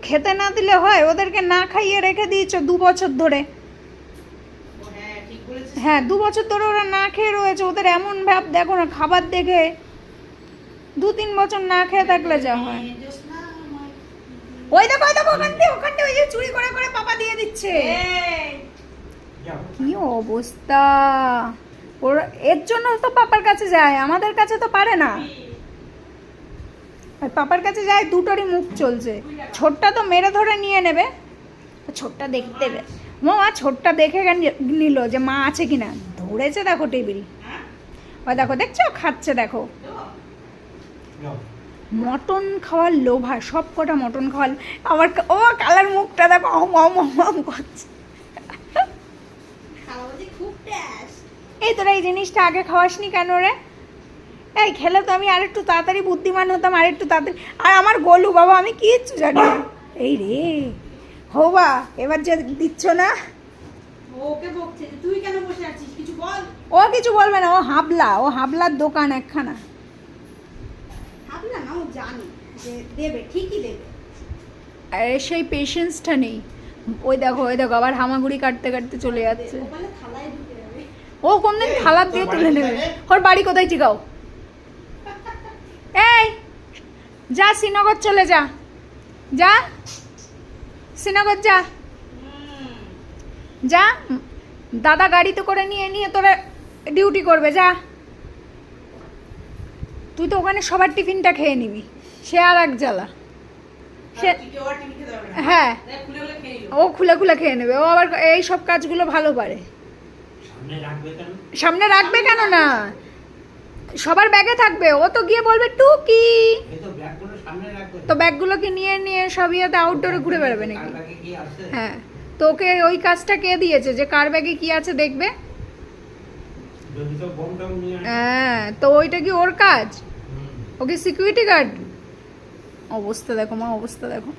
খেতে না দিলে হয়? ওদেরকে না খাইয়ে রেখে দিয়েছো 2 বছর ধরে। হ্যাঁ 2 বছর ধরে ওরা না খেয়ে রয়েছে। ওদের এমন ভাব দেখো না, খাবার দেখে 2-3 বছর না খেয়ে থাকলে যা হয়। ওই দেখো ওখান দিয়ে ওই যে চুরি করে করে পাপা দিয়ে দিচ্ছে। কি অবস্থা ওর! এর জন্য তো পাপার কাছে যায়, আমাদের কাছে তো পারে না। পাপার কাছে যায়, দুটোরই মুখ চলছে। ছোটটা তো মেরে ধরে নিয়ে নেবে। ছোটটা দেখতে দেবে মা, ছোটটা দেখে নিল যে মা আছে কিনা, ধরেছে দেখো টেবিল। ওই দেখো, দেখছো খাচ্ছে দেখো। মটন খাওয়ার লোভা, সব কটা মটন খাওয়ার। আমার ও কালার মুখটা দেখো, করছে। এই তোরা এই জিনিসটা আগে খাওয়াসনি কেন রে? এই খেলে তো আমি আরেকটু তাড়াতাড়ি বুদ্ধিমান হতাম, আরেকটু তাড়াতাড়ি। আর আমার গোলু বাবা, আমি কিচ্ছু জানি না। এই রে হবা, এবার যে দিচ্ছ না। ওকে বকছে যে তুই কেন বসে আছিস, কিছু বল। ও কিছু বলবে না, ও হাবলার দোকান একখানা। হাবলা না, ও জানে যে দেবে, ঠিকই দেবে। আরে সেই পেশেন্সটা নেই। ওই দেখো আবার হামাগুড়ি কাটতে কাটতে চলে যাচ্ছে। ওখানে থালায় ঢুকে যাবে। ও কোনদিন থালা দিয়ে তুলে নেবে। ওর বাড়ি কোথায় চিকাও? এই যা, শ্রীনগর চলে যা, যা শ্রীনগর যা, যা। দাদা গাড়িতে করে নিয়ে নিয়ে তোরা ডিউটি করবে, যা। তুই তো ওখানে সবার টিফিনটা খেয়ে নিবি, সে আর এক জ্বালা। সে হ্যাঁ, ও খুলে খুলে খেয়ে নেবে। ও আবার এই সব কাজগুলো ভালো পারে। সামনে রাখবে কেন না, সবার ব্যাগে থাকবে। ও তো গিয়ে বলবে টুকি, তো ব্যাগগুলোকে নিয়ে নিয়ে সব ইয়েতে আউটডোরে ঘুরে বেড়াবে নাকি? হ্যাঁ, তোকে ওই কাজটা কে দিয়েছে যে কার ব্যাগে কি আছে দেখবে? হ্যাঁ, তো ওইটা কি ওর কাজ? ওকে সিকিউরিটি গার্ড। অবস্থা দেখো মা, অবস্থা দেখো।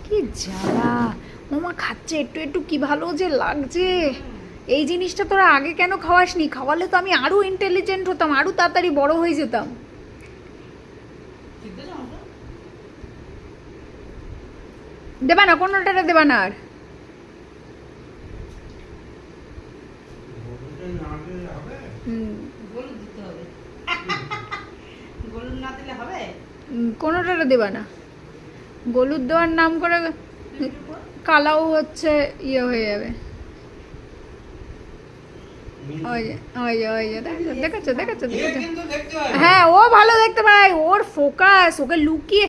কি জ্বালা! মামা খাচ্ছে একটু একটু, কি ভালো যে লাগছে। এই জিনিসটা তোরা আগে কেন খাওয়াসনি? খাওয়ালে তো আমি আরো ইন্টেলিজেন্ট হতাম, আরো তাড়াতাড়ি বড় হয়ে যেতাম। দেবা না, কোনোটা দেবা না আর। কোনোটা দেবা না। গলুর দেওয়ার নাম করে কালাও হচ্ছে ইয়ে হয়ে যাবে। দেখেছো? হ্যাঁ, ও ভালো দেখতে পায়, ওর ফোকাস। ওকে লুকিয়ে